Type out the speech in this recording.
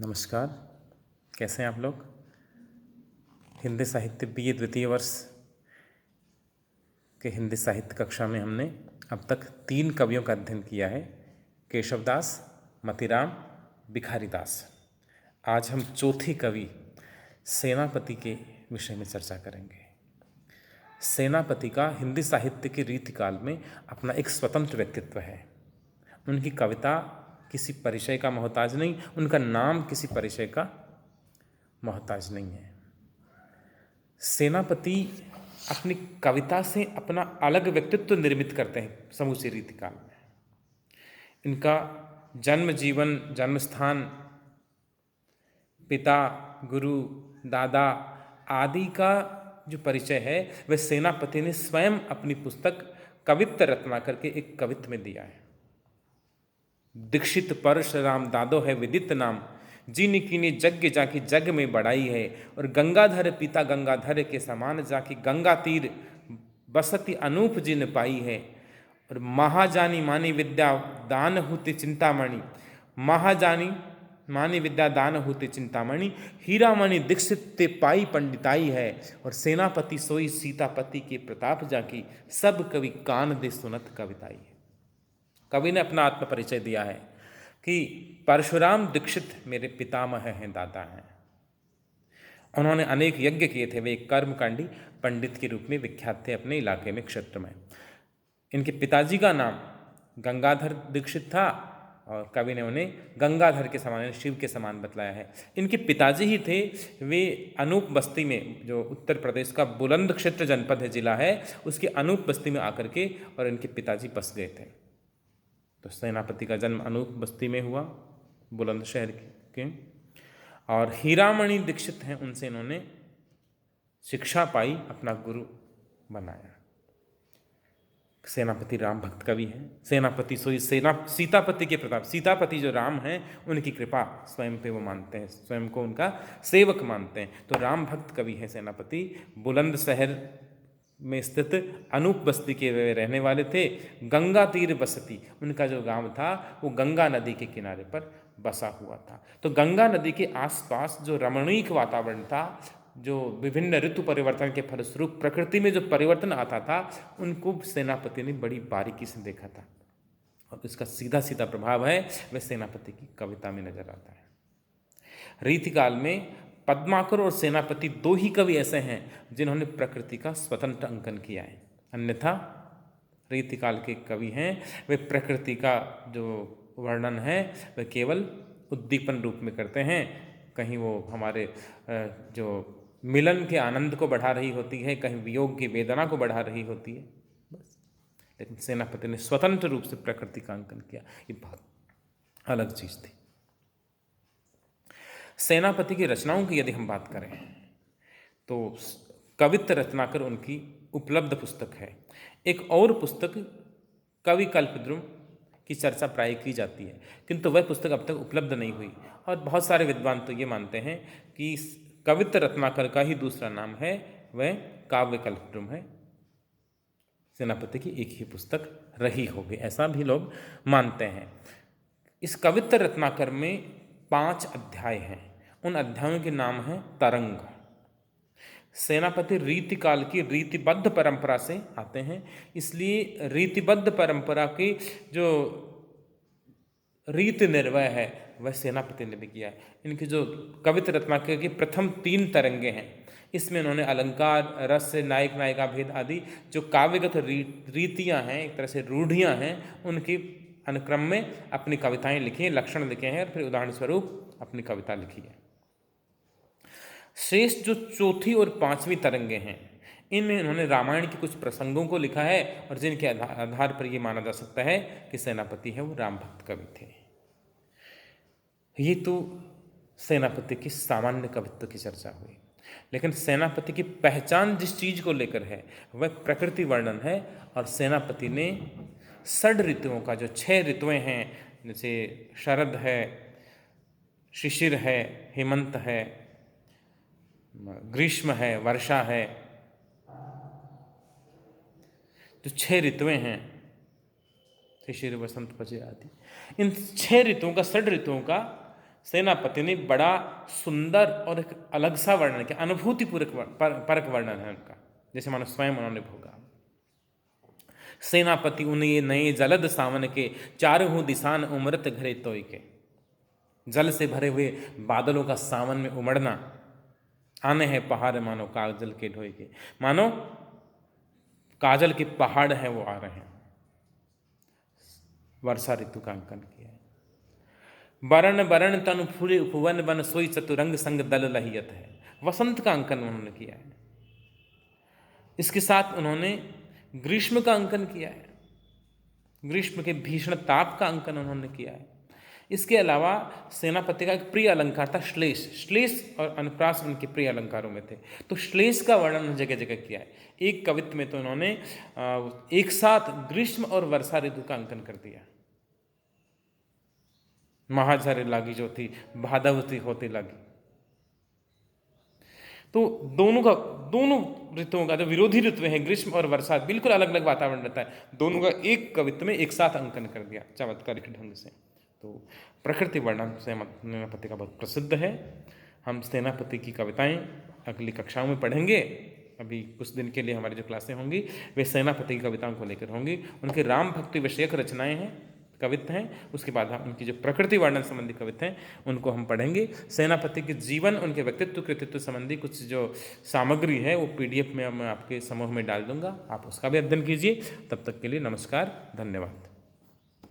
नमस्कार। कैसे हैं आप लोग? हिंदी साहित्य बीए द्वितीय वर्ष के हिंदी साहित्य कक्षा में हमने अब तक 3 कवियों का अध्ययन किया है, केशवदास, मतीराम, भिखारीदास। आज हम चौथी कवि सेनापति के विषय में चर्चा करेंगे। सेनापति का हिंदी साहित्य के रीतिकाल में अपना एक स्वतंत्र व्यक्तित्व है। उनकी कविता किसी परिचय का मोहताज नहीं, उनका नाम किसी परिचय का मोहताज नहीं है। सेनापति अपनी कविता से अपना अलग व्यक्तित्व निर्मित करते हैं समूचे रीतिकाल में। इनका जन्म जीवन, जन्म स्थान, पिता, गुरु, दादा आदि का जो परिचय है वह सेनापति ने स्वयं अपनी पुस्तक कवित्त रत्नाकर के एक कवित्त में दिया है। दीक्षित परशुराम दादो है विदित नाम, जिन कीनी जग जाकी जग में बढ़ाई है। और गंगाधर पिता गंगाधर के समान जाकी गंगा तीर बसती अनूप जिन पाई है। और महाजानी मानी विद्या दान होते चिंतामणि, महाजानी मानी विद्या दान होते चिंतामणि, हीरामणि दीक्षित ते पाई पंडिताई है। और सेनापति सोई सीतापति के प्रताप जाकी, सब कवि कान दे सुनत कविताई है। कवि ने अपना आत्म परिचय दिया है कि परशुराम दीक्षित मेरे पितामह हैं, दादा हैं। उन्होंने अनेक यज्ञ किए थे, वे एक कर्मकांडी पंडित के रूप में विख्यात थे अपने इलाके में, क्षेत्र में। इनके पिताजी का नाम गंगाधर दीक्षित था और कवि ने उन्हें गंगाधर के समान, शिव के समान बतलाया है। इनके पिताजी ही थे, वे अनूप बस्ती में, जो उत्तर प्रदेश का बुलंद क्षेत्र जनपद है, जिला है, उसके अनूप बस्ती में आकर के और इनके पिताजी बस गए थे। तो सेनापति का जन्म अनूप बस्ती में हुआ, बुलंदशहर के। और हीरामणि दीक्षित हैं, उनसे इन्होंने शिक्षा पाई, अपना गुरु बनाया। सेनापति राम भक्त कवि हैं। सेनापति सोई सीतापति के प्रताप, सीतापति जो राम हैं उनकी कृपा स्वयं पे वो मानते हैं, स्वयं को उनका सेवक मानते हैं। तो राम भक्त कवि है सेनापति। बुलंदशहर में स्थित अनूप बस्ती के वे रहने वाले थे। गंगा तीर बसती, उनका जो गांव था वो गंगा नदी के किनारे पर बसा हुआ था। तो गंगा नदी के आसपास जो रमणीक वातावरण था, जो विभिन्न ऋतु परिवर्तन के फलस्वरूप प्रकृति में जो परिवर्तन आता था, उनको सेनापति ने बड़ी बारीकी से देखा था। और इसका सीधा सीधा प्रभाव है वह सेनापति की कविता में नजर आता है। रीतिकाल में पद्माकर और सेनापति 2 ही कवि ऐसे हैं जिन्होंने प्रकृति का स्वतंत्र अंकन किया है। अन्यथा रीतिकाल के कवि हैं वे प्रकृति का जो वर्णन है वह केवल उद्दीपन रूप में करते हैं। कहीं वो हमारे जो मिलन के आनंद को बढ़ा रही होती है, कहीं वियोग की वेदना को बढ़ा रही होती है, बस। लेकिन सेनापति ने स्वतंत्र रूप से प्रकृति का अंकन किया, ये बहुत अलग चीज थी। सेनापति की रचनाओं की यदि हम बात करें तो कवित्त रत्नाकर उनकी उपलब्ध पुस्तक है। एक और पुस्तक कवि कल्पद्रुम की चर्चा प्राय की जाती है, किंतु वह पुस्तक अब तक उपलब्ध नहीं हुई। और बहुत सारे विद्वान तो ये मानते हैं कि कवित्त रत्नाकर का ही दूसरा नाम है, वह काव्य कल्पद्रुम है। सेनापति की एक ही पुस्तक रही होगी, ऐसा भी लोग मानते हैं। इस कवित्त रत्नाकर में 5 अध्याय हैं। उन अध्यायों के नाम हैं तरंग। सेनापति रीतिकाल की रीतिबद्ध परंपरा से आते हैं, इसलिए रीतिबद्ध परंपरा की जो रीति निर्वह है वह सेनापति ने भी किया है। इनकी जो कवित्त रत्नाकर की प्रथम 3 तरंगे हैं, इसमें उन्होंने अलंकार, रस, नायक नायिका भेद आदि जो काव्यगत रीतियाँ हैं, एक तरह से रूढ़ियाँ हैं, उनकी अनुक्रम में अपनी कविताएं लिखी हैं, लक्षण लिखे हैं और फिर उदाहरण स्वरूप अपनी कविता लिखी है। श्रेष्ठ जो चौथी और 5वीं तरंगे हैं, इनमें उन्होंने रामायण के कुछ प्रसंगों को लिखा है और जिनके आधार पर यह माना जा सकता है कि सेनापति है वो राम भक्त कवि थे। ये तो सेनापति की सामान्य कवित्व की चर्चा हुई, लेकिन सेनापति की पहचान जिस चीज को लेकर है वह प्रकृति वर्णन है। और सेनापति ने 6 ऋतुओं का, जो 6 ऋतुएं हैं, जैसे शरद है, शिशिर है, हेमंत है, ग्रीष्म है, वर्षा है, जो 6 ऋतुएं हैं, शिशिर, वसंत, पचे आदि, इन 6 ऋतुओं का, 6 ऋतुओं का सेनापति ने बड़ा सुंदर और एक अलग सा वर्णन किया, अनुभूतिपूर्वक परक वर्णन है उनका, जैसे मानो स्वयं उन्होंने भोगा। सेनापति उन्हें नए जलद सावन के, चारों दिशान उमरत घरे तोय के। जल से भरे हुए बादलों का सावन में उमड़ना, आने हैं पहाड़ मानो काजल के ढोए के, मानो काजल के पहाड़ हैं वो आ रहे हैं। वर्षा ऋतु का अंकन किया है। वरण वरण तनु फूले उपवन बन सोई चतुरंग संग दल लहियत है, वसंत का अंकन उन्होंने किया है। इसके साथ उन्होंने ग्रीष्म का अंकन किया है, ग्रीष्म के भीषण ताप का अंकन उन्होंने किया है। इसके अलावा सेनापति का एक प्रिय अलंकार था श्लेष, श्लेष और अनुप्रास उनके प्रिय अलंकारों में थे, तो श्लेष का वर्णन जगह जगह किया है। एक कवित्व में तो उन्होंने एक साथ ग्रीष्म और वर्षा ऋतु का अंकन कर दिया। महाझर लागी जो थी भादवती होती लगी, तो दोनों ऋतुओं का जो विरोधी ऋतु है ग्रीष्म और वर्षा, बिल्कुल अलग अलग वातावरण रहता है, दोनों का एक कवित्व में एक साथ अंकन कर दिया चमत्कारिक ढंग से। तो प्रकृति वर्णन सेनापति का बहुत प्रसिद्ध है। हम सेनापति की कविताएं अगली कक्षाओं में पढ़ेंगे। अभी कुछ दिन के लिए हमारी जो क्लासें होंगी वे सेनापति की कविताओं को लेकर होंगी। उनके राम भक्ति विषयक रचनाएं हैं, कवित्व हैं, उसके बाद हम उनकी जो प्रकृति वर्णन संबंधी कवित्व हैं उनको हम पढ़ेंगे। सेनापति के जीवन, उनके व्यक्तित्व कृतित्व संबंधी कुछ जो सामग्री है वो PDF में मैं आपके समूह में डाल दूंगा, आप उसका भी अध्ययन कीजिए। तब तक के लिए नमस्कार, धन्यवाद।